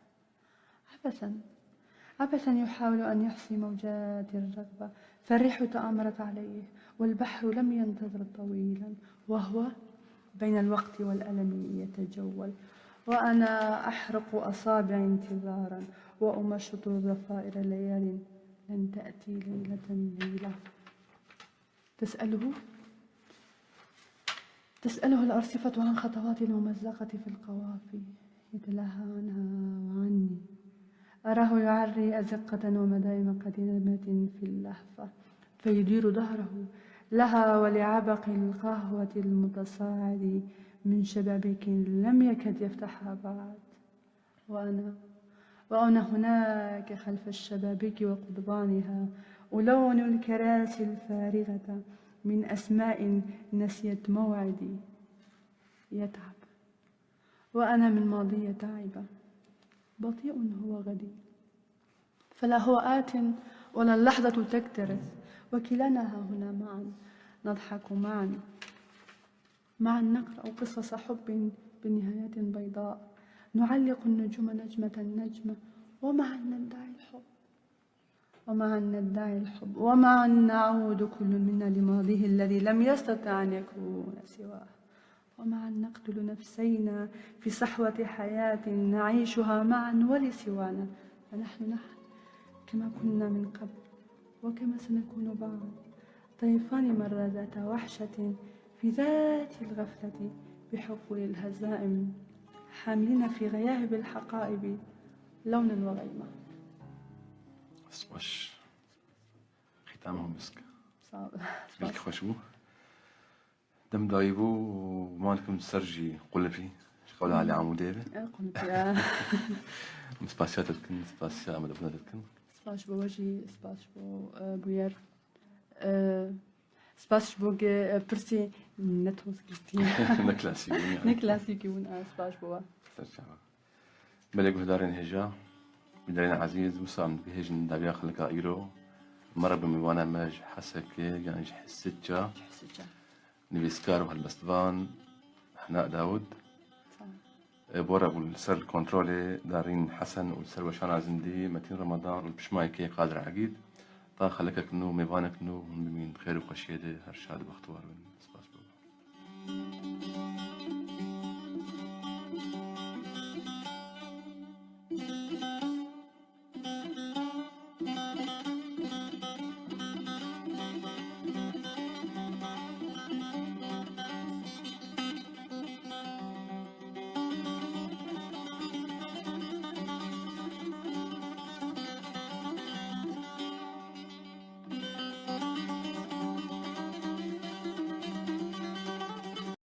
عبثا يحاول أن يحصي موجات الرغبة فالريح تآمرت عليه والبحر لم ينتظر طويلا وهو بين الوقت والألم يتجول وأنا أحرق أصابع انتظارا وأمشط ضفائر ليال لن تأتي ليلة تسأله الأرصفة عن خطواتي الممزقة في القوافي يتلهى عنها وعني أراه يعري أزقة ومدائم قديمة في اللهفة فيدير ظهره لها ولعبق القهوة المتصاعد من شبابيك لم يكد يفتحها بعد وأنا هناك خلف الشبابيك وقضبانها ولون الكراسي الفارغة من أسماء نسيت موعدي يتعب وأنا من ماضي تعبة بطيء هو غدي فلا هو آت ولا اللحظة تكترث، وكلنا ها هنا معا نضحك معا نقرأ قصص حب بنهاية بيضاء، نعلق النجوم نجمة ومعا ندعي الحب ومعا نعود كل منا لماضيه الذي لم يستطع أن يكون سواه، ومعا نقتل نفسينا في صحوة حياة نعيشها معا ولسوانا، فنحن كما كنا من قبل وكما سنكون بعد، طيفان مر ذات وحشة في ذات الغفلة بحقول الهزائم، حاملين في غياهب الحقائب لونا وغيما. باش ختامهم مسك صعب. بالك خوشبو دم دايبو ومالكم سرجي قلبي شقول على عموديبه قلت يا سباسيات تكن سباسيا مدبنا تكن سباش بوجي سباش بو بوير سباش بو برسي نتوس كتير نكلاسيكي نكلاسيكي ون سباش بو ملك هدارين هجا بدرين عزيز وسام بهجن دابيا خلك ايرو مرة بموانا ماج حسك يعني حسيتجا نبيسكار وهالبستفان حناء داود بورا والسر الكنترولي دارين حسن والسر وشانا زندي متين رمضان والبشماي كي قادر عقيد طا خلكك نو ميفانك نو من خير وقشيده هرشاد باختوار من سباس بابا.